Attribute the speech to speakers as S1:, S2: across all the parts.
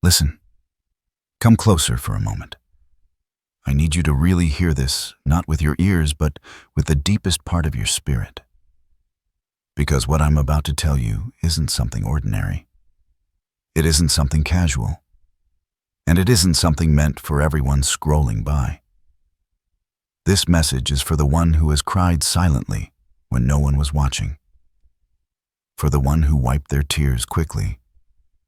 S1: Listen, come closer for a moment. I need you to really hear this, not with your ears, but with the deepest part of your spirit. Because what I'm about to tell you isn't something ordinary. It isn't something casual. And it isn't something meant for everyone scrolling by. This message is for the one who has cried silently when no one was watching. For the one who wiped their tears quickly,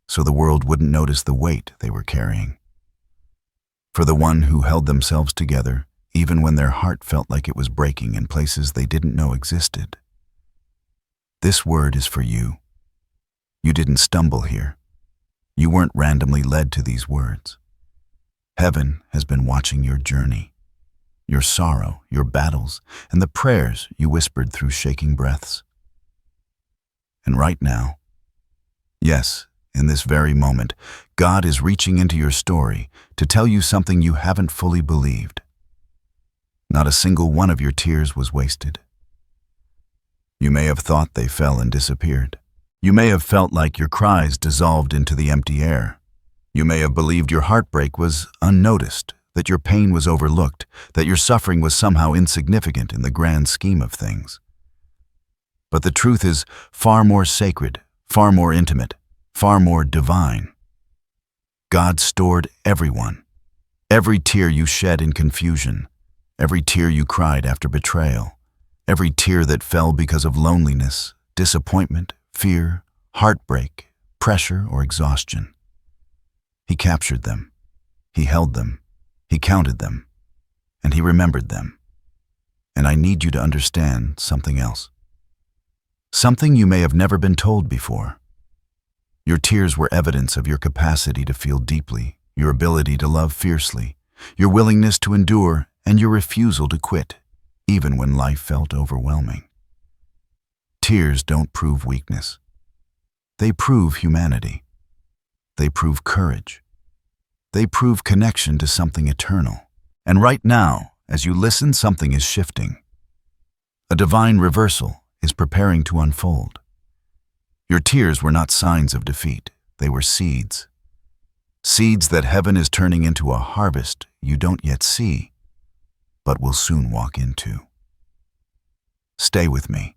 S1: so the world wouldn't notice the weight they were carrying. For the one who held themselves together even when their heart felt like it was breaking in places they didn't know existed. This word is for you. You didn't stumble here. You weren't randomly led to these words. Heaven has been watching your journey, your sorrow, your battles, and the prayers you whispered through shaking breaths. And right now, yes, in this very moment, God is reaching into your story to tell you something you haven't fully believed. Not a single one of your tears was wasted. You may have thought they fell and disappeared. You may have felt like your cries dissolved into the empty air. You may have believed your heartbreak was unnoticed, that your pain was overlooked, that your suffering was somehow insignificant in the grand scheme of things. But the truth is far more sacred, far more intimate, far more divine. God stored everyone. Every tear you shed in confusion, every tear you cried after betrayal, every tear that fell because of loneliness, disappointment, fear, heartbreak, pressure, or exhaustion. He captured them. He held them. He counted them. And he remembered them. And I need you to understand something else. Something you may have never been told before. Your tears were evidence of your capacity to feel deeply, your ability to love fiercely, your willingness to endure, and your refusal to quit, even when life felt overwhelming. Tears don't prove weakness. They prove humanity. They prove courage. They prove connection to something eternal. And right now, as you listen, something is shifting. A divine reversal is preparing to unfold. Your tears were not signs of defeat. They were seeds. Seeds that heaven is turning into a harvest you don't yet see, but will soon walk into. Stay with me,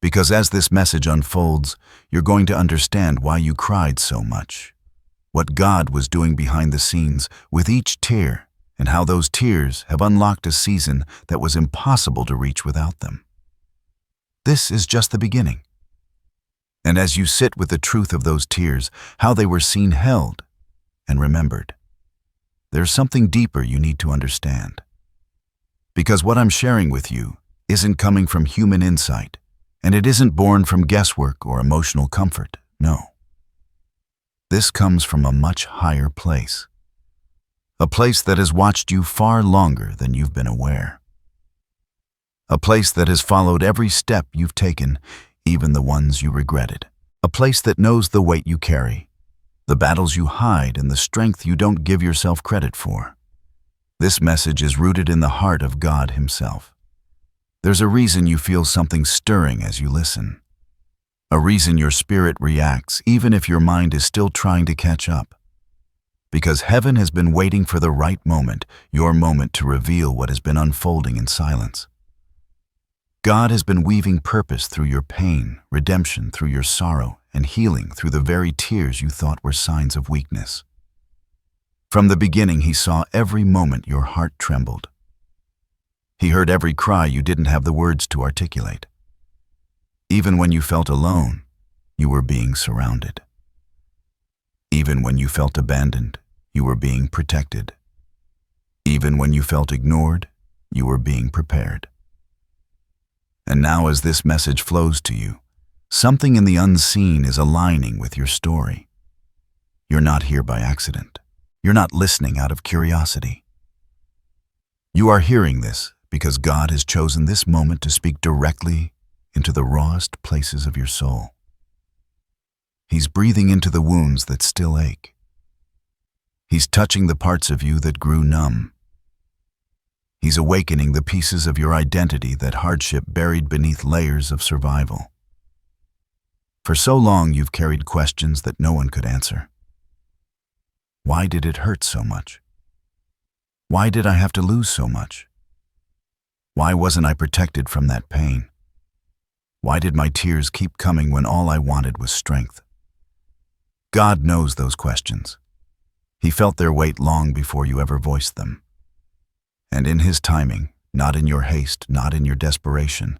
S1: because as this message unfolds, you're going to understand why you cried so much, what God was doing behind the scenes with each tear, and how those tears have unlocked a season that was impossible to reach without them. This is just the beginning. And as you sit with the truth of those tears, how they were seen, held, and remembered, there's something deeper you need to understand. Because what I'm sharing with you isn't coming from human insight, and it isn't born from guesswork or emotional comfort, no. This comes from a much higher place. A place that has watched you far longer than you've been aware. A place that has followed every step you've taken, even the ones you regretted. A place that knows the weight you carry, the battles you hide, and the strength you don't give yourself credit for. This message is rooted in the heart of God Himself. There's a reason you feel something stirring as you listen. A reason your spirit reacts, even if your mind is still trying to catch up. Because heaven has been waiting for the right moment, your moment, to reveal what has been unfolding in silence. God has been weaving purpose through your pain, redemption through your sorrow, and healing through the very tears you thought were signs of weakness. From the beginning, He saw every moment your heart trembled. He heard every cry you didn't have the words to articulate. Even when you felt alone, you were being surrounded. Even when you felt abandoned, you were being protected. Even when you felt ignored, you were being prepared. And now as this message flows to you, something in the unseen is aligning with your story. You're not here by accident. You're not listening out of curiosity. You are hearing this because God has chosen this moment to speak directly into the rawest places of your soul. He's breathing into the wounds that still ache. He's touching the parts of you that grew numb. He's awakening the pieces of your identity that hardship buried beneath layers of survival. For so long you've carried questions that no one could answer. Why did it hurt so much? Why did I have to lose so much? Why wasn't I protected from that pain? Why did my tears keep coming when all I wanted was strength? God knows those questions. He felt their weight long before you ever voiced them. And in His timing, not in your haste, not in your desperation,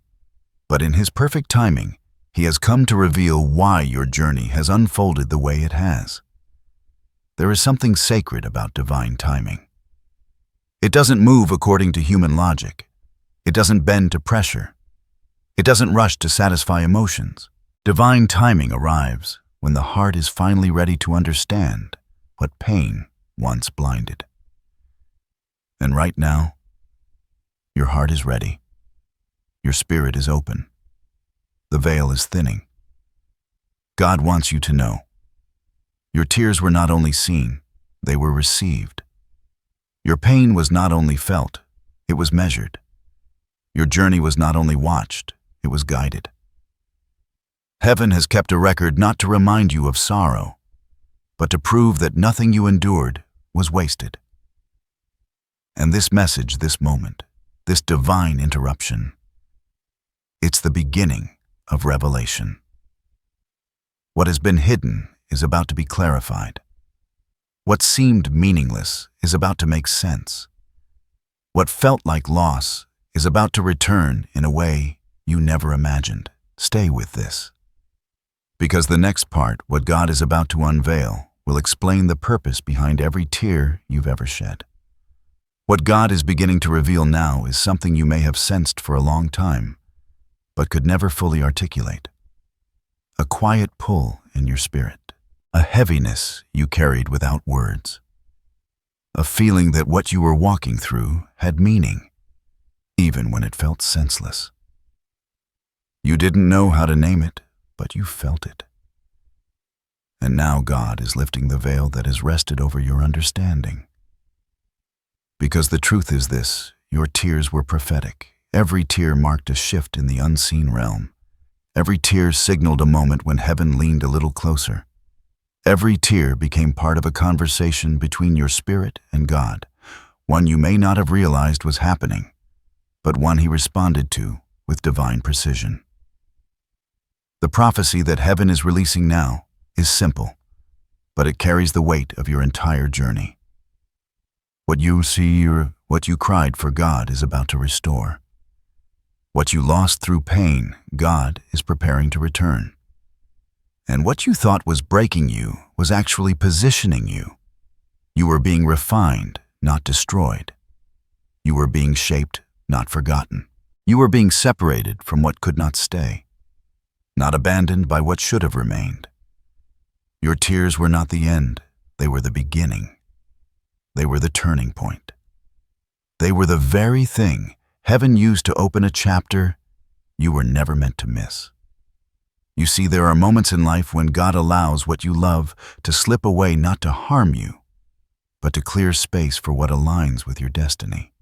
S1: but in His perfect timing, He has come to reveal why your journey has unfolded the way it has. There is something sacred about divine timing. It doesn't move according to human logic. It doesn't bend to pressure. It doesn't rush to satisfy emotions. Divine timing arrives when the heart is finally ready to understand what pain once blinded. And right now, your heart is ready. Your spirit is open. The veil is thinning. God wants you to know. Your tears were not only seen, they were received. Your pain was not only felt, it was measured. Your journey was not only watched, it was guided. Heaven has kept a record not to remind you of sorrow, but to prove that nothing you endured was wasted. And this message, this moment, this divine interruption, it's the beginning of revelation. What has been hidden is about to be clarified. What seemed meaningless is about to make sense. What felt like loss is about to return in a way you never imagined. Stay with this. Because the next part, what God is about to unveil, will explain the purpose behind every tear you've ever shed. What God is beginning to reveal now is something you may have sensed for a long time, but could never fully articulate. A quiet pull in your spirit, a heaviness you carried without words, a feeling that what you were walking through had meaning, even when it felt senseless. You didn't know how to name it, but you felt it. And now God is lifting the veil that has rested over your understanding. Because the truth is this, your tears were prophetic. Every tear marked a shift in the unseen realm. Every tear signaled a moment when heaven leaned a little closer. Every tear became part of a conversation between your spirit and God, one you may not have realized was happening, but one He responded to with divine precision. The prophecy that heaven is releasing now is simple, but it carries the weight of your entire journey. What you see or what you cried for, God is about to restore. What you lost through pain, God is preparing to return. And what you thought was breaking you was actually positioning you. You were being refined, not destroyed. You were being shaped, not forgotten. You were being separated from what could not stay, not abandoned by what should have remained. Your tears were not the end, they were the beginning. They were the turning point. They were the very thing heaven used to open a chapter you were never meant to miss. You see, there are moments in life when God allows what you love to slip away, not to harm you, but to clear space for what aligns with your destiny.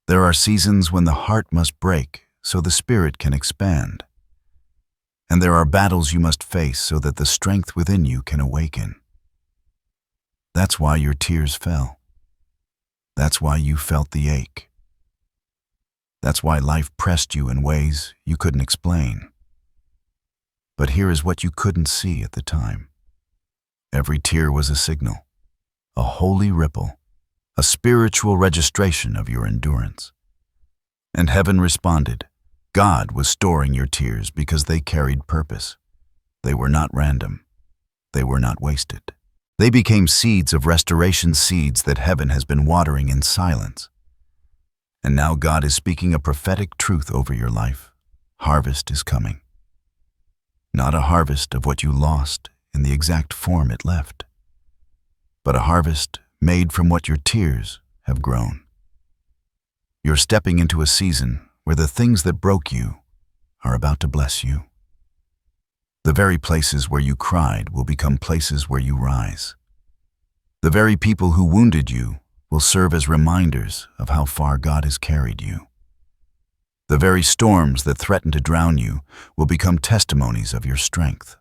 S1: There are seasons when the heart must break so the spirit can expand. And there are battles you must face so that the strength within you can awaken. That's why your tears fell. That's why you felt the ache. That's why life pressed you in ways you couldn't explain. But here is what you couldn't see at the time. Every tear was a signal, a holy ripple, a spiritual registration of your endurance. And heaven responded. God was storing your tears because they carried purpose. They were not random. They were not wasted. They became seeds of restoration, seeds that heaven has been watering in silence. And now God is speaking a prophetic truth over your life. Harvest is coming. Not a harvest of what you lost in the exact form it left, but a harvest made from what your tears have grown. You're stepping into a season where the things that broke you are about to bless you. The very places where you cried will become places where you rise. The very people who wounded you will serve as reminders of how far God has carried you. The very storms that threaten to drown you will become testimonies of your strength.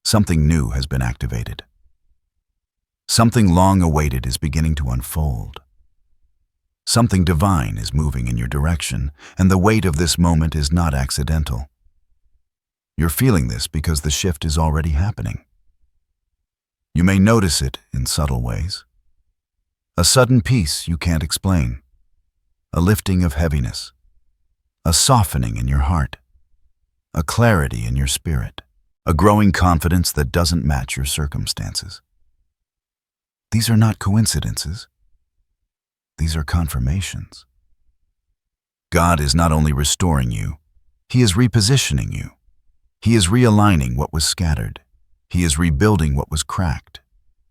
S1: Something new has been activated. Something long awaited is beginning to unfold. Something divine is moving in your direction, and the weight of this moment is not accidental. You're feeling this because the shift is already happening. You may notice it in subtle ways. A sudden peace you can't explain. A lifting of heaviness. A softening in your heart. A clarity in your spirit. A growing confidence that doesn't match your circumstances. These are not coincidences. These are confirmations. God is not only restoring you, He is repositioning you. He is realigning what was scattered. He is rebuilding what was cracked.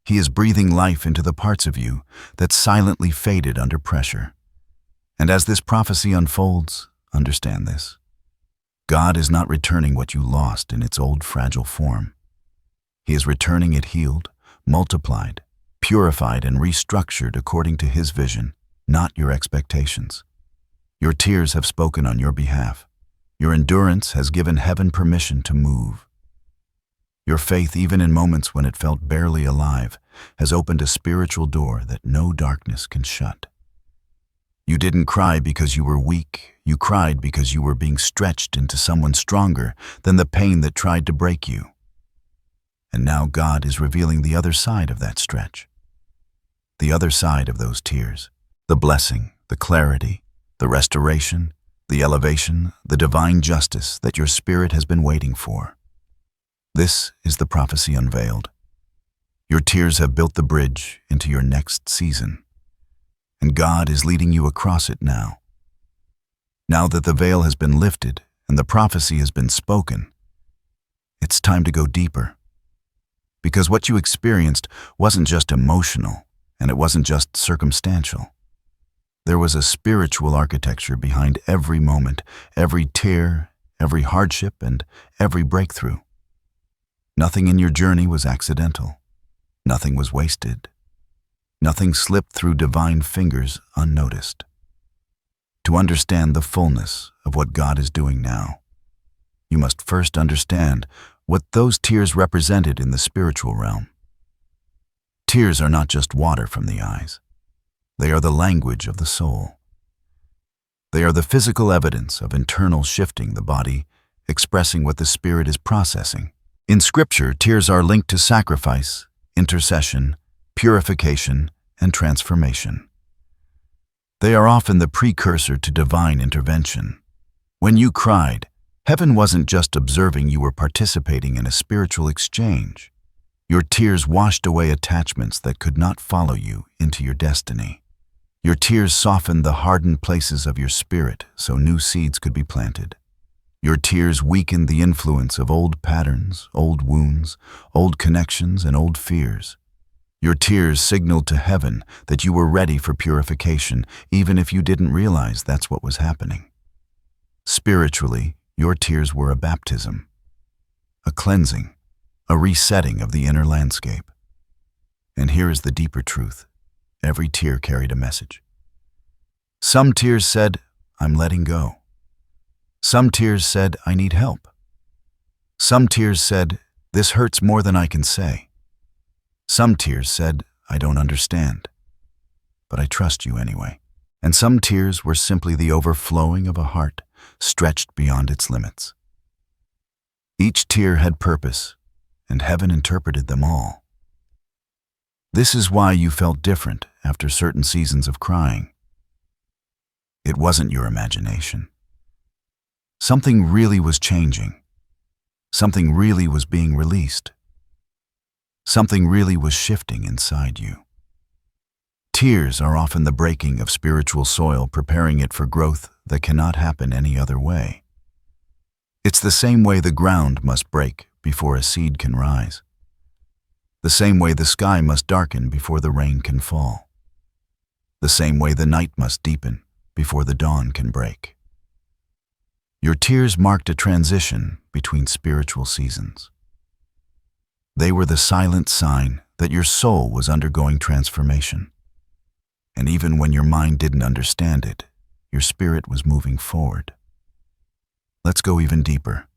S1: He is breathing life into the parts of you that silently faded under pressure. And as this prophecy unfolds, understand this. God is not returning what you lost in its old fragile form. He is returning it healed, multiplied, purified, and restructured according to His vision, not your expectations. Your tears have spoken on your behalf. Your endurance has given heaven permission to move. Your faith, even in moments when it felt barely alive, has opened a spiritual door that no darkness can shut. You didn't cry because you were weak. You cried because you were being stretched into someone stronger than the pain that tried to break you. And now God is revealing the other side of that stretch. The other side of those tears. The blessing, the clarity, the restoration, the elevation, the divine justice that your spirit has been waiting for. This is the prophecy unveiled. Your tears have built the bridge into your next season, and God is leading you across it now. Now that the veil has been lifted and the prophecy has been spoken, it's time to go deeper. Because what you experienced wasn't just emotional, and it wasn't just circumstantial. There was a spiritual architecture behind every moment, every tear, every hardship, and every breakthrough. Nothing in your journey was accidental. Nothing was wasted. Nothing slipped through divine fingers unnoticed. To understand the fullness of what God is doing now, you must first understand what those tears represented in the spiritual realm. Tears are not just water from the eyes. They are the language of the soul. They are the physical evidence of internal shifting the body, expressing what the spirit is processing. In Scripture, tears are linked to sacrifice, intercession, purification, and transformation. They are often the precursor to divine intervention. When you cried, heaven wasn't just observing, you were participating in a spiritual exchange. Your tears washed away attachments that could not follow you into your destiny. Your tears softened the hardened places of your spirit so new seeds could be planted. Your tears weakened the influence of old patterns, old wounds, old connections, and old fears. Your tears signaled to heaven that you were ready for purification, even if you didn't realize that's what was happening. Spiritually, your tears were a baptism, a cleansing, a resetting of the inner landscape. And here is the deeper truth. Every tear carried a message. Some tears said, "I'm letting go." Some tears said, "I need help." Some tears said, "This hurts more than I can say." Some tears said, "I don't understand, but I trust you anyway." And some tears were simply the overflowing of a heart stretched beyond its limits. Each tear had purpose, and heaven interpreted them all. This is why you felt different after certain seasons of crying. It wasn't your imagination. Something really was changing. Something really was being released. Something really was shifting inside you. Tears are often the breaking of spiritual soil, preparing it for growth that cannot happen any other way. It's the same way the ground must break before a seed can rise. The same way the sky must darken before the rain can fall. The same way the night must deepen before the dawn can break. Your tears marked a transition between spiritual seasons. They were the silent sign that your soul was undergoing transformation. And even when your mind didn't understand it, your spirit was moving forward. Let's go even deeper.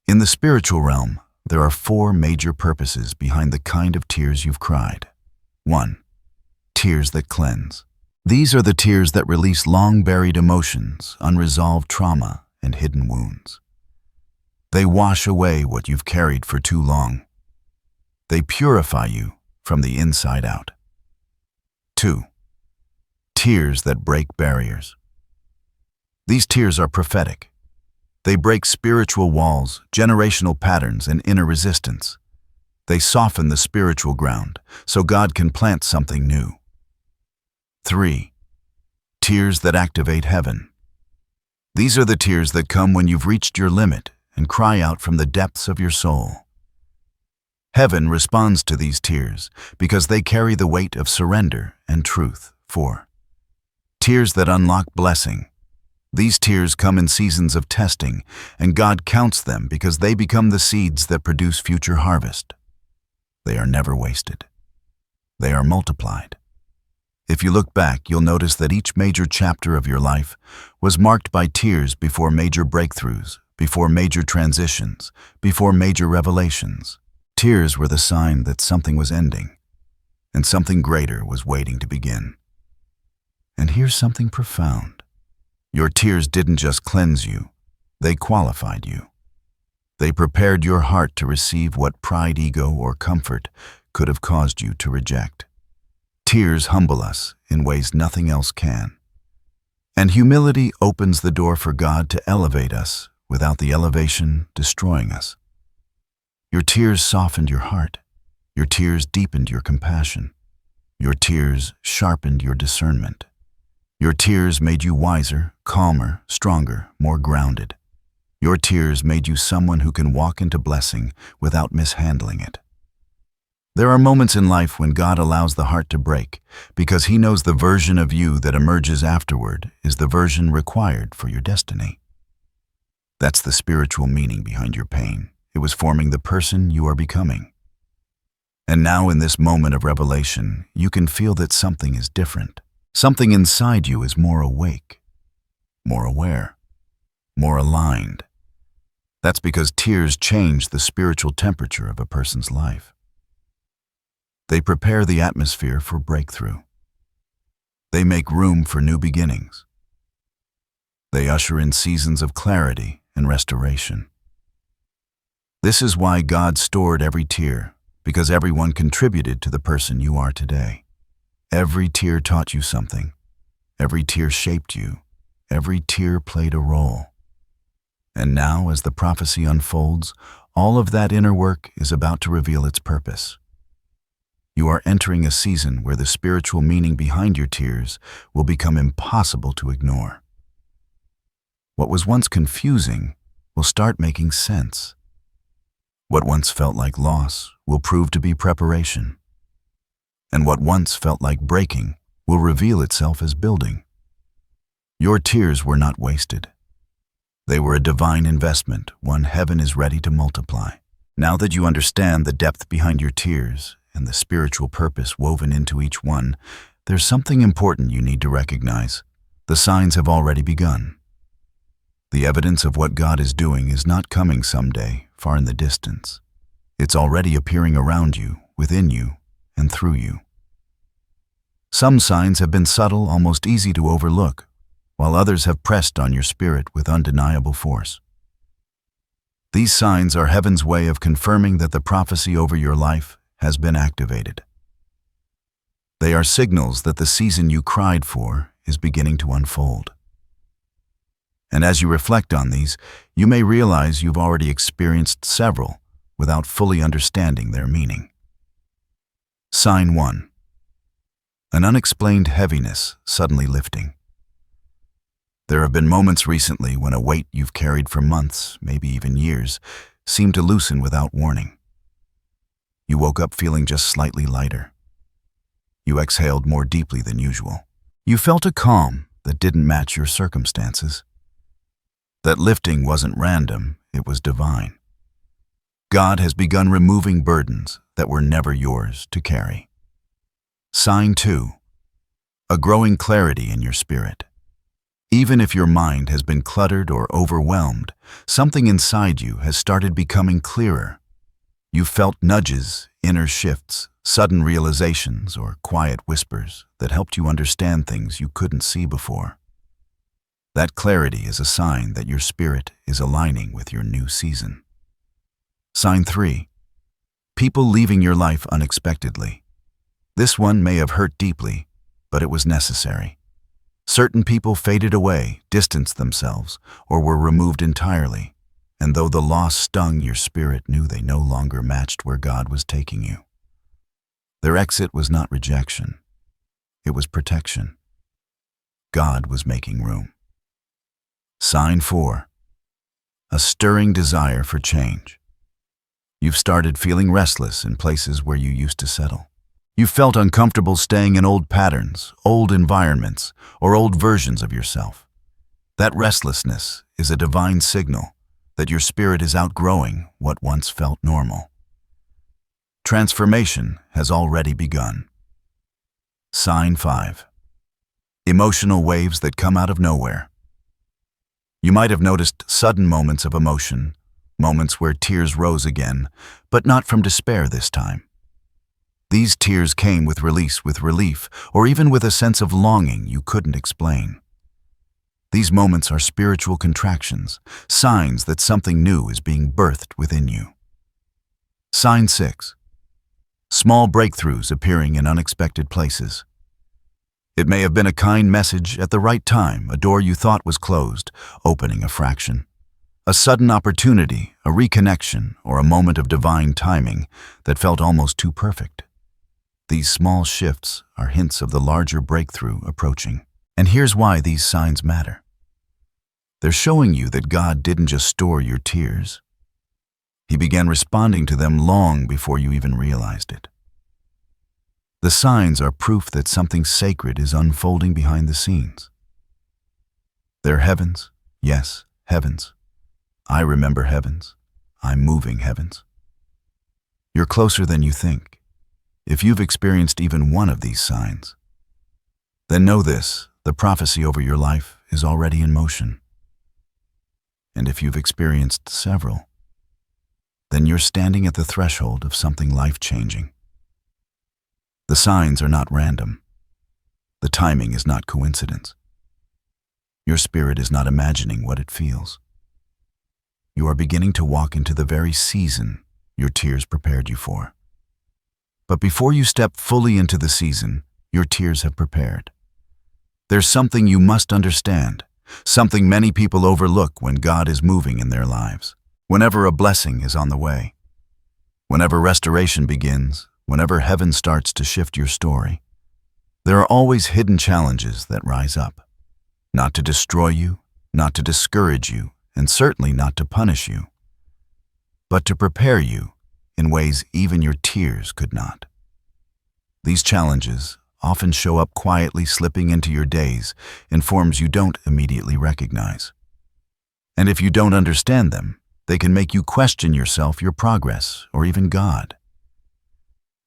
S1: In the spiritual realm, there are four major purposes behind the kind of tears you've cried. 1. Tears that cleanse. These are the tears that release long-buried emotions, unresolved trauma, and hidden wounds. They wash away what you've carried for too long. They purify you from the inside out. 2. Tears that break barriers. These tears are prophetic. They break spiritual walls, generational patterns, and inner resistance. They soften the spiritual ground so God can plant something new. 3. Tears that activate heaven. These are the tears that come when you've reached your limit and cry out from the depths of your soul. Heaven responds to these tears because they carry the weight of surrender and truth. 4. Tears that unlock blessing. These tears come in seasons of testing, and God counts them because they become the seeds that produce future harvest. They are never wasted. They are multiplied. If you look back, you'll notice that each major chapter of your life was marked by tears before major breakthroughs, before major transitions, before major revelations. Tears were the sign that something was ending, and something greater was waiting to begin. And here's something profound. Your tears didn't just cleanse you, they qualified you. They prepared your heart to receive what pride, ego, or comfort could have caused you to reject. Tears humble us in ways nothing else can. And humility opens the door for God to elevate us without the elevation destroying us. Your tears softened your heart. Your tears deepened your compassion. Your tears sharpened your discernment. Your tears made you wiser, calmer, stronger, more grounded. Your tears made you someone who can walk into blessing without mishandling it. There are moments in life when God allows the heart to break because He knows the version of you that emerges afterward is the version required for your destiny. That's the spiritual meaning behind your pain. It was forming the person you are becoming. And now in this moment of revelation, you can feel that something is different. Something inside you is more awake, more aware, more aligned. That's because tears change the spiritual temperature of a person's life. They prepare the atmosphere for breakthrough. They make room for new beginnings. They usher in seasons of clarity and restoration. This is why God stored every tear, because everyone contributed to the person you are today. Every tear taught you something. Every tear shaped you. Every tear played a role. And now, as the prophecy unfolds, all of that inner work is about to reveal its purpose. You are entering a season where the spiritual meaning behind your tears will become impossible to ignore. What was once confusing will start making sense. What once felt like loss will prove to be preparation. And what once felt like breaking will reveal itself as building. Your tears were not wasted. They were a divine investment, one heaven is ready to multiply. Now that you understand the depth behind your tears and the spiritual purpose woven into each one, there's something important you need to recognize. The signs have already begun. The evidence of what God is doing is not coming someday, far in the distance. It's already appearing around you, within you, and through you. Some signs have been subtle, almost easy to overlook, while others have pressed on your spirit with undeniable force. These signs are heaven's way of confirming that the prophecy over your life has been activated. They are signals that the season you cried for is beginning to unfold. And as you reflect on these, you may realize you've already experienced several without fully understanding their meaning. Sign 1. An unexplained heaviness suddenly lifting. There have been moments recently when a weight you've carried for months, maybe even years, seemed to loosen without warning. You woke up feeling just slightly lighter. You exhaled more deeply than usual. You felt a calm that didn't match your circumstances. That lifting wasn't random, it was divine. God has begun removing burdens that were never yours to carry. Sign 2. A growing clarity in your spirit. Even if your mind has been cluttered or overwhelmed, something inside you has started becoming clearer. You felt nudges, inner shifts, sudden realizations, or quiet whispers that helped you understand things you couldn't see before. That clarity is a sign that your spirit is aligning with your new season. Sign 3. People leaving your life unexpectedly. This one may have hurt deeply, but it was necessary. Certain people faded away, distanced themselves, or were removed entirely, and though the loss stung, your spirit knew they no longer matched where God was taking you. Their exit was not rejection. It was protection. God was making room. Sign 4. A stirring desire for change. You've started feeling restless in places where you used to settle. You felt uncomfortable staying in old patterns, old environments, or old versions of yourself. That restlessness is a divine signal that your spirit is outgrowing what once felt normal. Transformation has already begun. Sign 5. Emotional waves that come out of nowhere. You might have noticed sudden moments of emotion, moments where tears rose again, but not from despair this time. These tears came with relief, or even with a sense of longing you couldn't explain. These moments are spiritual contractions, signs that something new is being birthed within you. Sign 6. Small breakthroughs appearing in unexpected places. It may have been a kind message at the right time, a door you thought was closed, opening a fraction. A sudden opportunity, a reconnection, or a moment of divine timing that felt almost too perfect. These small shifts are hints of the larger breakthrough approaching. And here's why these signs matter. They're showing you that God didn't just store your tears. He began responding to them long before you even realized it. The signs are proof that something sacred is unfolding behind the scenes. They're heavens, yes, heavens. I remember heavens. I'm moving heavens. You're closer than you think. If you've experienced even one of these signs, then know this, the prophecy over your life is already in motion. And if you've experienced several, then you're standing at the threshold of something life-changing. The signs are not random. The timing is not coincidence. Your spirit is not imagining what it feels. You are beginning to walk into the very season your tears prepared you for. But before you step fully into the season your tears have prepared, there's something you must understand, something many people overlook when God is moving in their lives. Whenever a blessing is on the way, whenever restoration begins, whenever heaven starts to shift your story, there are always hidden challenges that rise up. Not to destroy you, not to discourage you, and certainly not to punish you, but to prepare you in ways even your tears could not. These challenges often show up quietly, slipping into your days in forms you don't immediately recognize. And if you don't understand them, they can make you question yourself, your progress, or even God.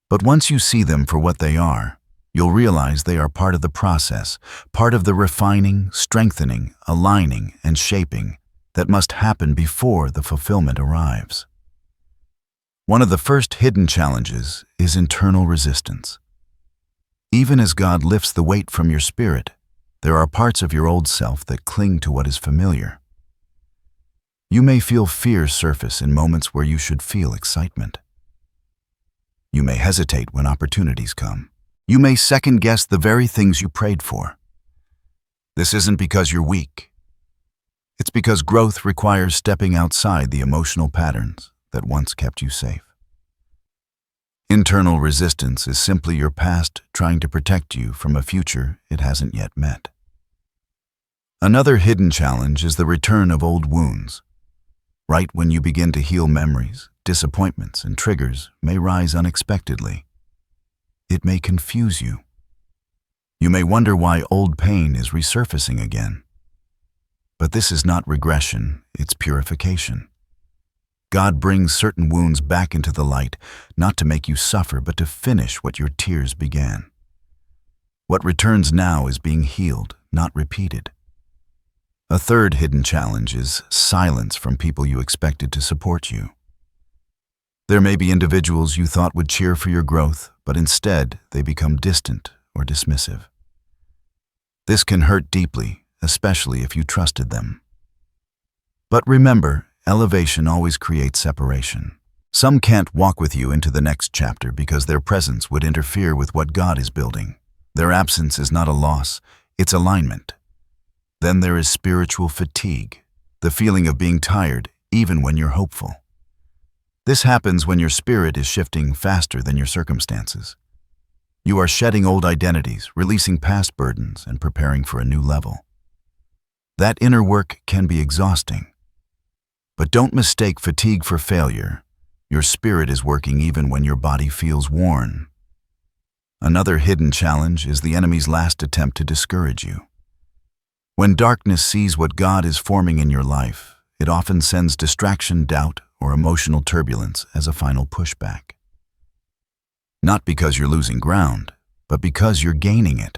S1: But once you see them for what they are, you'll realize they are part of the process, part of the refining, strengthening, aligning, and shaping that must happen before the fulfillment arrives. One of the first hidden challenges is internal resistance. Even as God lifts the weight from your spirit, there are parts of your old self that cling to what is familiar. You may feel fear surface in moments where you should feel excitement. You may hesitate when opportunities come. You may second-guess the very things you prayed for. This isn't because you're weak. It's because growth requires stepping outside the emotional patterns that once kept you safe. Internal resistance is simply your past trying to protect you from a future it hasn't yet met. Another hidden challenge is the return of old wounds. Right when you begin to heal, memories, disappointments, and triggers may rise unexpectedly. It may confuse you. You may wonder why old pain is resurfacing again. But this is not regression, it's purification. God brings certain wounds back into the light, not to make you suffer, but to finish what your tears began. What returns now is being healed, not repeated. A third hidden challenge is silence from people you expected to support you. There may be individuals you thought would cheer for your growth, but instead they become distant or dismissive. This can hurt deeply, especially if you trusted them. But remember, elevation always creates separation. Some can't walk with you into the next chapter because their presence would interfere with what God is building. Their absence is not a loss, it's alignment. Then there is spiritual fatigue, the feeling of being tired even when you're hopeful. This happens when your spirit is shifting faster than your circumstances. You are shedding old identities, releasing past burdens, and preparing for a new level. That inner work can be exhausting. But don't mistake fatigue for failure. Your spirit is working even when your body feels worn. Another hidden challenge is the enemy's last attempt to discourage you. When darkness sees what God is forming in your life, it often sends distraction, doubt, or emotional turbulence as a final pushback. Not because you're losing ground, but because you're gaining it.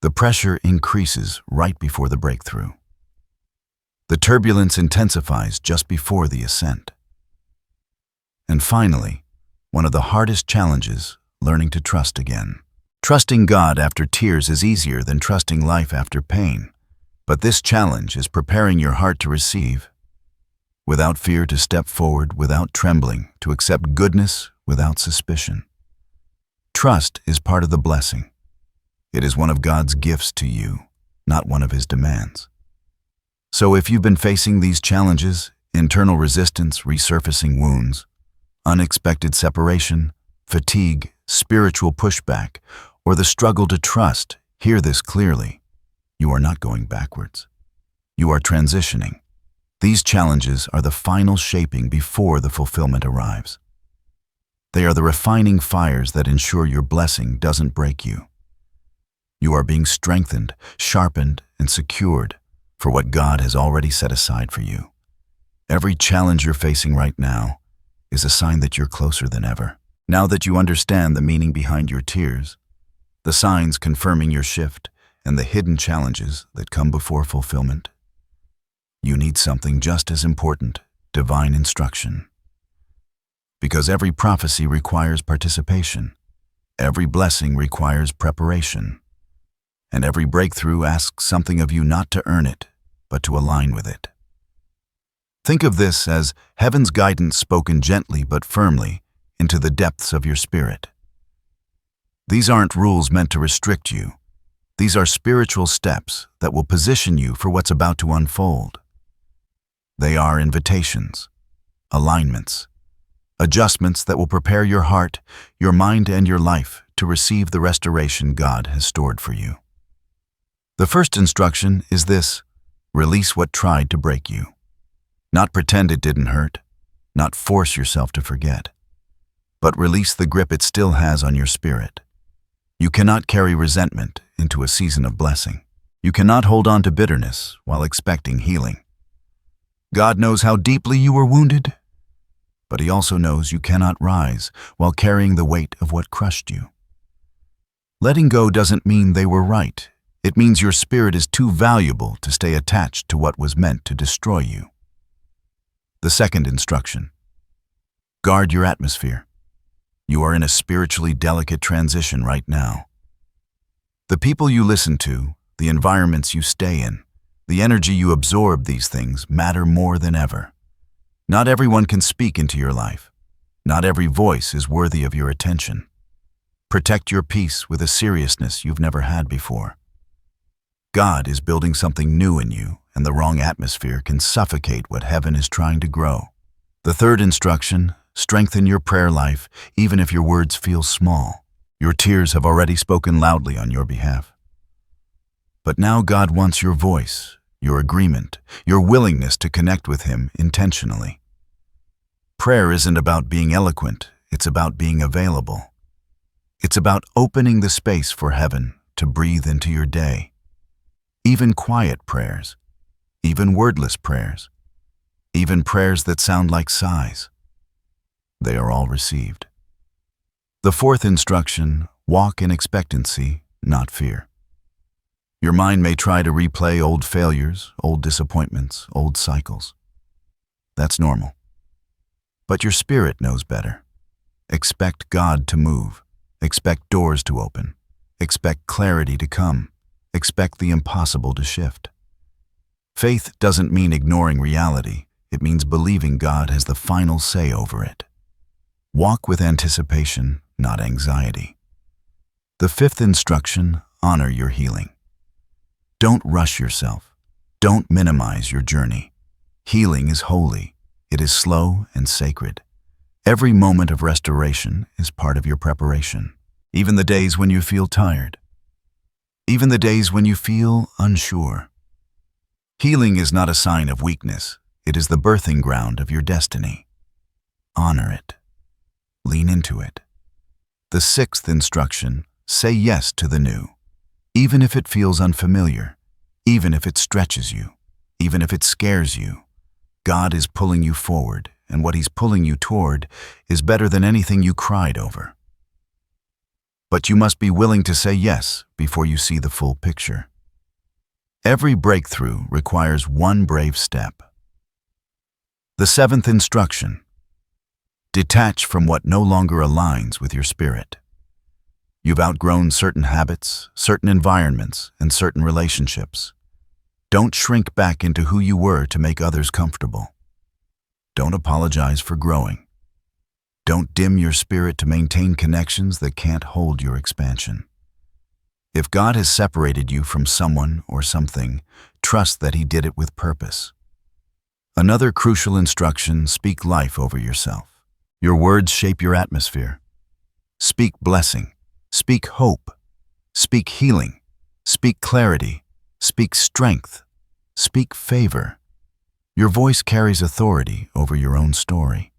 S1: The pressure increases right before the breakthrough. The turbulence intensifies just before the ascent. And finally, one of the hardest challenges, learning to trust again. Trusting God after tears is easier than trusting life after pain, but this challenge is preparing your heart to receive. Without fear, to step forward, without trembling, to accept goodness without suspicion. Trust is part of the blessing. It is one of God's gifts to you, not one of His demands. So if you've been facing these challenges, internal resistance, resurfacing wounds, unexpected separation, fatigue, spiritual pushback, or the struggle to trust, hear this clearly. You are not going backwards. You are transitioning. These challenges are the final shaping before the fulfillment arrives. They are the refining fires that ensure your blessing doesn't break you. You are being strengthened, sharpened, and secured for what God has already set aside for you. Every challenge you're facing right now is a sign that you're closer than ever. Now that you understand the meaning behind your tears, the signs confirming your shift, and the hidden challenges that come before fulfillment, you need something just as important, divine instruction. Because every prophecy requires participation, every blessing requires preparation, and every breakthrough asks something of you not to earn it, but to align with it. Think of this as heaven's guidance spoken gently but firmly into the depths of your spirit. These aren't rules meant to restrict you. These are spiritual steps that will position you for what's about to unfold. They are invitations, alignments, adjustments that will prepare your heart, your mind, and your life to receive the restoration God has stored for you. The first instruction is this: release what tried to break you. Not pretend it didn't hurt, not force yourself to forget, but release the grip it still has on your spirit. You cannot carry resentment into a season of blessing. You cannot hold on to bitterness while expecting healing. God knows how deeply you were wounded, but He also knows you cannot rise while carrying the weight of what crushed you. Letting go doesn't mean they were right. It means your spirit is too valuable to stay attached to what was meant to destroy you. The second instruction: guard your atmosphere. You are in a spiritually delicate transition right now. The people you listen to, the environments you stay in, the energy you absorb, these things matter more than ever. Not everyone can speak into your life. Not every voice is worthy of your attention. Protect your peace with a seriousness you've never had before. God is building something new in you, and the wrong atmosphere can suffocate what heaven is trying to grow. The third instruction: strengthen your prayer life, even if your words feel small. Your tears have already spoken loudly on your behalf. But now God wants your voice, your agreement, your willingness to connect with Him intentionally. Prayer isn't about being eloquent, it's about being available. It's about opening the space for heaven to breathe into your day. Even quiet prayers, even wordless prayers, even prayers that sound like sighs, they are all received. The fourth instruction: walk in expectancy, not fear. Your mind may try to replay old failures, old disappointments, old cycles. That's normal. But your spirit knows better. Expect God to move. Expect doors to open. Expect clarity to come. Expect the impossible to shift. Faith doesn't mean ignoring reality. It means believing God has the final say over it. Walk with anticipation, not anxiety. The fifth instruction, honor your healing. Don't rush yourself. Don't minimize your journey. Healing is holy. It is slow and sacred. Every moment of restoration is part of your preparation. Even the days when you feel tired. Even the days when you feel unsure. Healing is not a sign of weakness. It is the birthing ground of your destiny. Honor it. Lean into it. The sixth instruction, say yes to the new. Even if it feels unfamiliar, even if it stretches you, even if it scares you, God is pulling you forward, and what He's pulling you toward is better than anything you cried over. But you must be willing to say yes before you see the full picture. Every breakthrough requires one brave step. The seventh instruction, detach from what no longer aligns with your spirit. You've outgrown certain habits, certain environments, and certain relationships. Don't shrink back into who you were to make others comfortable. Don't apologize for growing. Don't dim your spirit to maintain connections that can't hold your expansion. If God has separated you from someone or something, trust that He did it with purpose. Another crucial instruction, speak life over yourself. Your words shape your atmosphere. Speak blessing. Speak hope. Speak healing. Speak clarity. Speak strength. Speak favor. Your voice carries authority over your own story.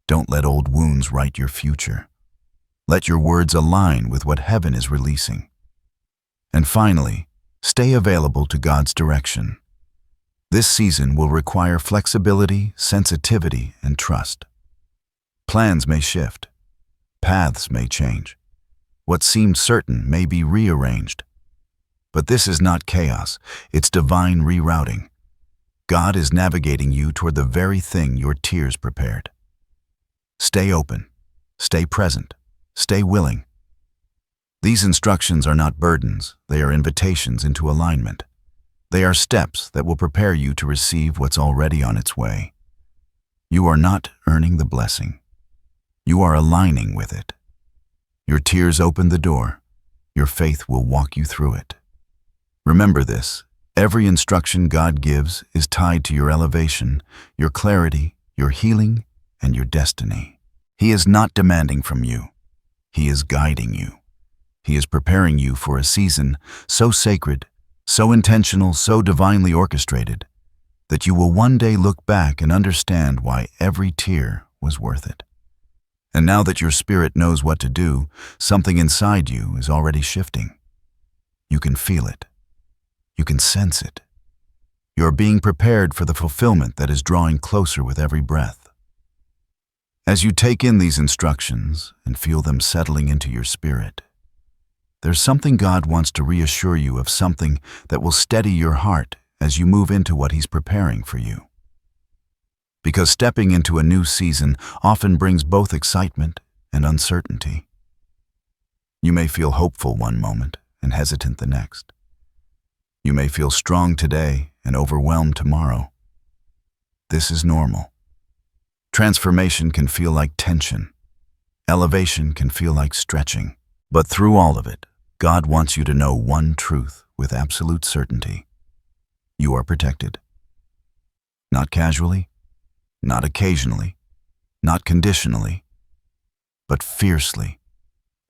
S1: Don't let old wounds write your future. Let your words align with what heaven is releasing. And finally, stay available to God's direction. This season will require flexibility, sensitivity, and trust. Plans may shift. Paths may change. What seemed certain may be rearranged. But this is not chaos, it's divine rerouting. God is navigating you toward the very thing your tears prepared. Stay open, stay present, stay willing. These instructions are not burdens, they are invitations into alignment. They are steps that will prepare you to receive what's already on its way. You are not earning the blessing. You are aligning with it. Your tears open the door. Your faith will walk you through it. Remember this, every instruction God gives is tied to your elevation, your clarity, your healing, and your destiny. He is not demanding from you. He is guiding you. He is preparing you for a season so sacred, so intentional, so divinely orchestrated, that you will one day look back and understand why every tear was worth it. And now that your spirit knows what to do, something inside you is already shifting. You can feel it. You can sense it. You're being prepared for the fulfillment that is drawing closer with every breath. As you take in these instructions and feel them settling into your spirit, there's something God wants to reassure you of, something that will steady your heart as you move into what He's preparing for you. Because stepping into a new season often brings both excitement and uncertainty. You may feel hopeful one moment and hesitant the next. You may feel strong today and overwhelmed tomorrow. This is normal. Transformation can feel like tension. Elevation can feel like stretching. But through all of it, God wants you to know one truth with absolute certainty. You are protected. Not casually, not occasionally, not conditionally, but fiercely,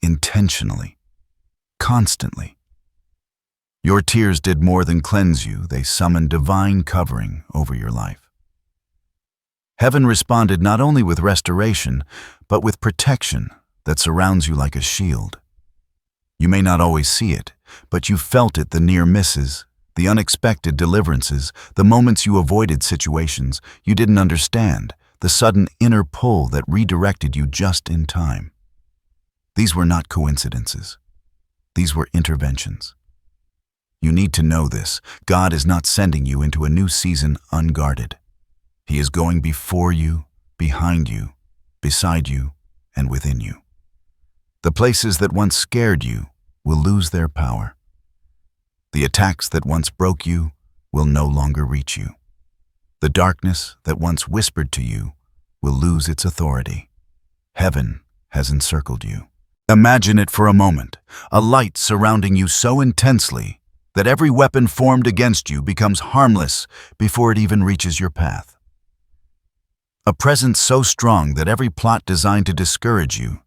S1: intentionally, constantly. Your tears did more than cleanse you, they summoned divine covering over your life. Heaven responded not only with restoration, but with protection that surrounds you like a shield. You may not always see it, but you felt it, the near misses, the unexpected deliverances, the moments you avoided situations you didn't understand, the sudden inner pull that redirected you just in time. These were not coincidences. These were interventions. You need to know this. God is not sending you into a new season unguarded. He is going before you, behind you, beside you, and within you. The places that once scared you will lose their power. The attacks that once broke you will no longer reach you. The darkness that once whispered to you will lose its authority. Heaven has encircled you. Imagine it for a moment, a light surrounding you so intensely that every weapon formed against you becomes harmless before it even reaches your path. A presence so strong that every plot designed to discourage you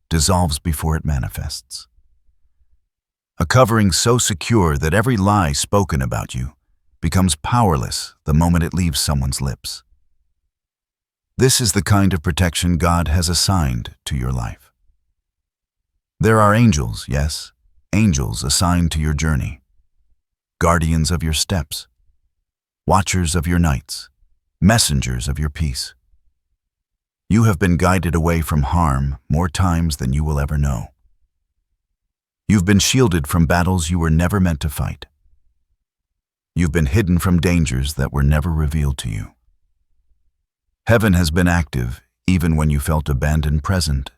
S1: dissolves before it manifests. A covering so secure that every lie spoken about you becomes powerless the moment it leaves someone's lips. This is the kind of protection God has assigned to your life. There are angels, yes, angels assigned to your journey, guardians of your steps, watchers of your nights, messengers of your peace. You have been guided away from harm more times than you will ever know. You've been shielded from battles you were never meant to fight. You've been hidden from dangers that were never revealed to you. Heaven has been active even when you felt abandoned, present,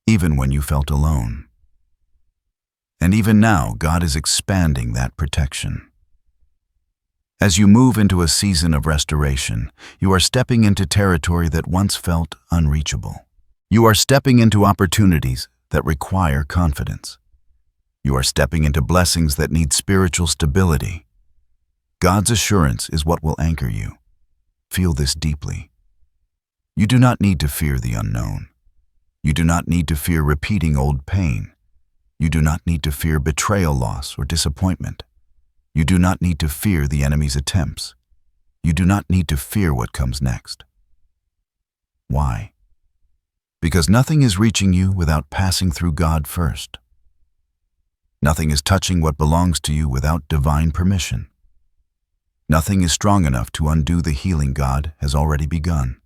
S1: even when you felt alone. And even now, God is expanding that protection. As you move into a season of restoration, you are stepping into territory that once felt unreachable. You are stepping into opportunities that require confidence. You are stepping into blessings that need spiritual stability. God's assurance is what will anchor you. Feel this deeply. You do not need to fear the unknown. You do not need to fear repeating old pain. You do not need to fear betrayal, loss, or disappointment. You do not need to fear the enemy's attempts. You do not need to fear what comes next. Why? Because nothing is reaching you without passing through God first. Nothing is touching what belongs to you without divine permission. Nothing is strong enough to undo the healing God has already begun.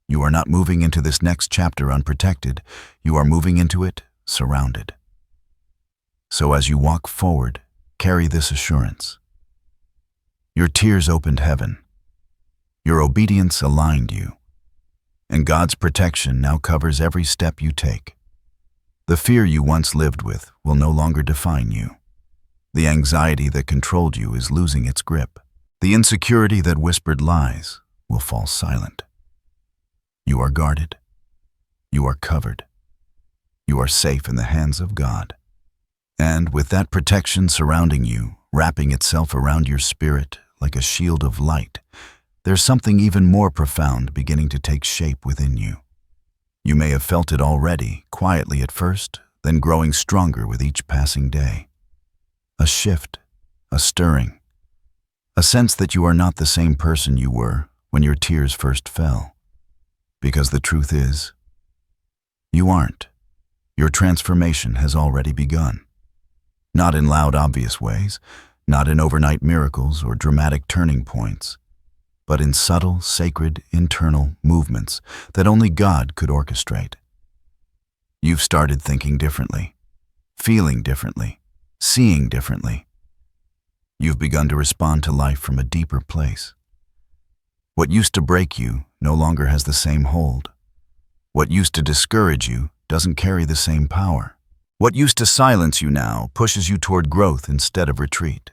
S1: You are not moving into this next chapter unprotected. You are moving into it surrounded. So as you walk forward, carry this assurance. Your tears opened heaven. Your obedience aligned you. And God's protection now covers every step you take. The fear you once lived with will no longer define you. The anxiety that controlled you is losing its grip. The insecurity that whispered lies will fall silent. You are guarded. You are covered. You are safe in the hands of God. And with that protection surrounding you, wrapping itself around your spirit like a shield of light, there's something even more profound beginning to take shape within you. You may have felt it already, quietly at first, then growing stronger with each passing day. A shift, a stirring, a sense that you are not the same person you were when your tears first fell. Because the truth is, you aren't. Your transformation has already begun. Not in loud, obvious ways, not in overnight miracles or dramatic turning points, but in subtle, sacred, internal movements that only God could orchestrate. You've started thinking differently, feeling differently, seeing differently. You've begun to respond to life from a deeper place. What used to break you no longer has the same hold. What used to discourage you doesn't carry the same power. What used to silence you now pushes you toward growth instead of retreat.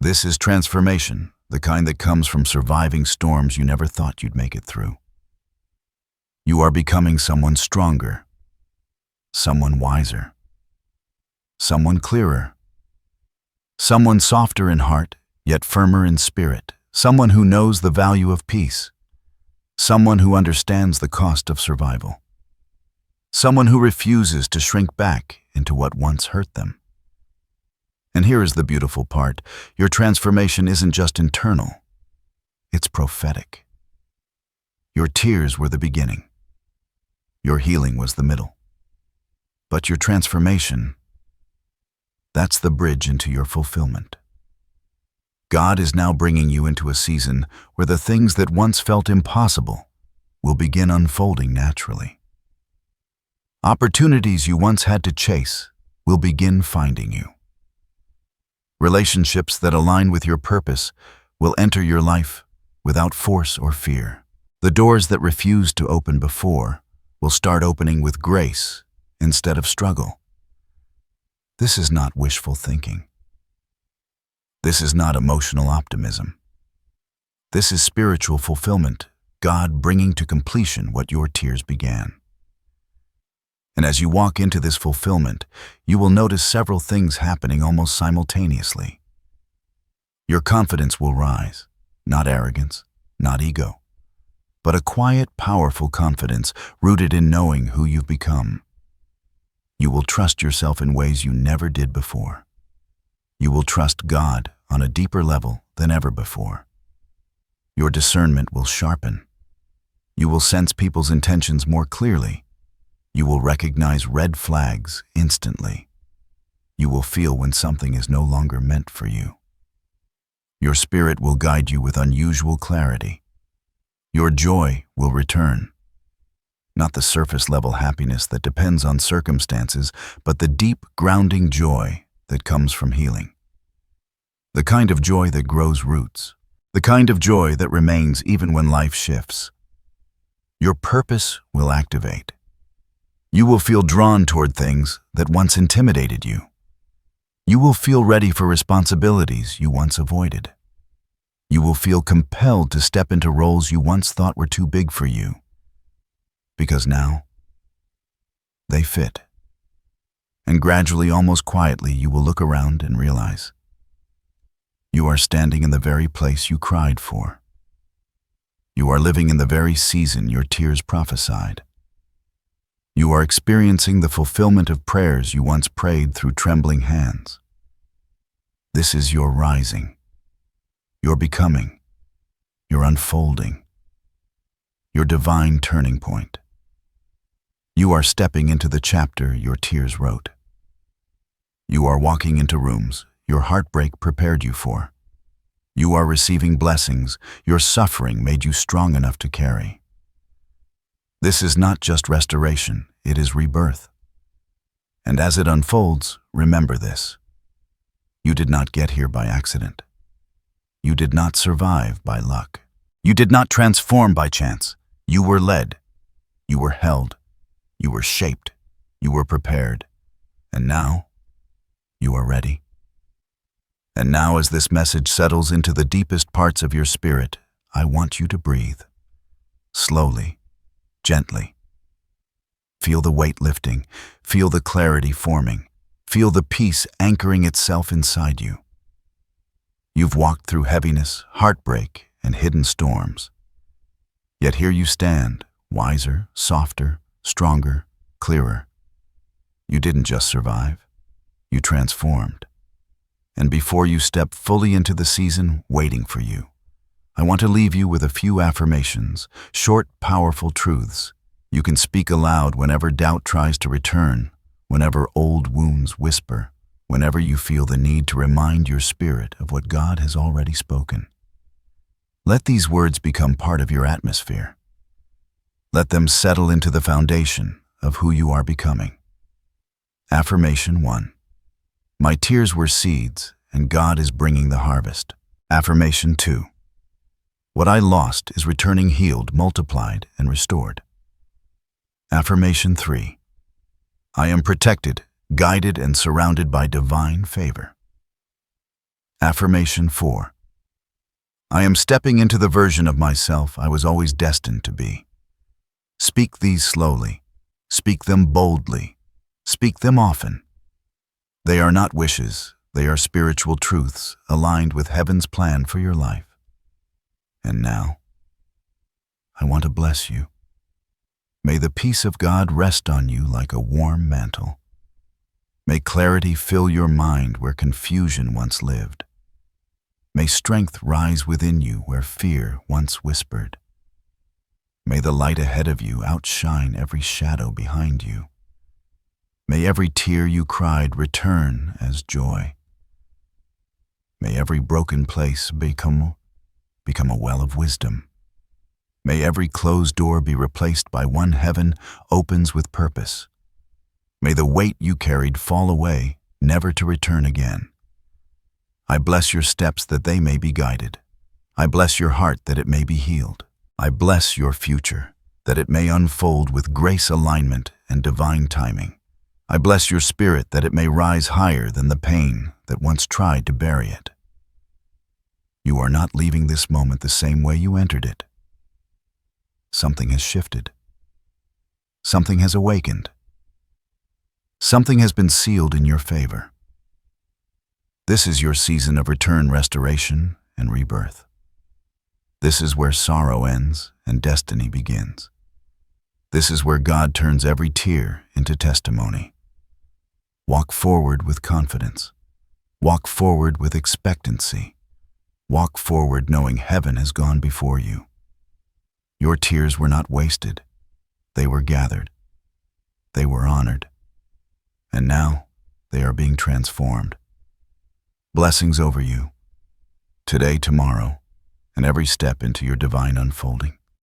S1: This is transformation, the kind that comes from surviving storms you never thought you'd make it through. You are becoming someone stronger, someone wiser, someone clearer, someone softer in heart, yet firmer in spirit, someone who knows the value of peace, someone who understands the cost of survival, someone who refuses to shrink back into what once hurt them. And here is the beautiful part. Your transformation isn't just internal, it's prophetic. Your tears were the beginning. Your healing was the middle. But your transformation, that's the bridge into your fulfillment. God is now bringing you into a season where the things that once felt impossible will begin unfolding naturally. Opportunities you once had to chase will begin finding you. Relationships that align with your purpose will enter your life without force or fear. The doors that refused to open before will start opening with grace instead of struggle. This is not wishful thinking. This is not emotional optimism. This is spiritual fulfillment, God bringing to completion what your tears began. And as you walk into this fulfillment, you will notice several things happening almost simultaneously. Your confidence will rise, not arrogance, not ego, but a quiet, powerful confidence rooted in knowing who you've become. You will trust yourself in ways you never did before. You will trust God on a deeper level than ever before. Your discernment will sharpen. You will sense people's intentions more clearly. You will recognize red flags instantly. You will feel when something is no longer meant for you. Your spirit will guide you with unusual clarity. Your joy will return. Not the surface-level happiness that depends on circumstances, but the deep, grounding joy that comes from healing. The kind of joy that grows roots. The kind of joy that remains even when life shifts. Your purpose will activate. You will feel drawn toward things that once intimidated you. You will feel ready for responsibilities you once avoided. You will feel compelled to step into roles you once thought were too big for you. Because now, they fit. And gradually, almost quietly, you will look around and realize you are standing in the very place you cried for. You are living in the very season your tears prophesied. You are experiencing the fulfillment of prayers you once prayed through trembling hands. This is your rising, your becoming, your unfolding, your divine turning point. You are stepping into the chapter your tears wrote. You are walking into rooms your heartbreak prepared you for. You are receiving blessings your suffering made you strong enough to carry. This is not just restoration, it is rebirth. And as it unfolds, remember this. You did not get here by accident. You did not survive by luck. You did not transform by chance. You were led. You were held. You were shaped. You were prepared. And now, you are ready. And now, as this message settles into the deepest parts of your spirit, I want you to breathe. Slowly. Gently. Feel the weight lifting. Feel the clarity forming. Feel the peace anchoring itself inside you. You've walked through heaviness, heartbreak, and hidden storms. Yet here you stand, wiser, softer, stronger, clearer. You didn't just survive. You transformed. And before you step fully into the season waiting for you, I want to leave you with a few affirmations, short, powerful truths. You can speak aloud whenever doubt tries to return, whenever old wounds whisper, whenever you feel the need to remind your spirit of what God has already spoken. Let these words become part of your atmosphere. Let them settle into the foundation of who you are becoming. Affirmation 1. My tears were seeds, and God is bringing the harvest. Affirmation 2. What I lost is returning healed, multiplied, and restored. Affirmation 3. I am protected, guided, and surrounded by divine favor. Affirmation 4. I am stepping into the version of myself I was always destined to be. Speak these slowly. Speak them boldly. Speak them often. They are not wishes, they are spiritual truths aligned with heaven's plan for your life. And now, I want to bless you. May the peace of God rest on you like a warm mantle. May clarity fill your mind where confusion once lived. May strength rise within you where fear once whispered. May the light ahead of you outshine every shadow behind you. May every tear you cried return as joy. May every broken place become a well of wisdom. May every closed door be replaced by one heaven opens with purpose. May the weight you carried fall away, never to return again. I bless your steps that they may be guided. I bless your heart that it may be healed. I bless your future, that it may unfold with grace alignment and divine timing. I bless your spirit that it may rise higher than the pain that once tried to bury it. You are not leaving this moment the same way you entered it. Something has shifted. Something has awakened. Something has been sealed in your favor. This is your season of return, restoration, and rebirth. This is where sorrow ends and destiny begins. This is where God turns every tear into testimony. Walk forward with confidence. Walk forward with expectancy. Walk forward knowing heaven has gone before you. Your tears were not wasted. They were gathered. They were honored. And now they are being transformed. Blessings over you, today, tomorrow, and every step into your divine unfolding.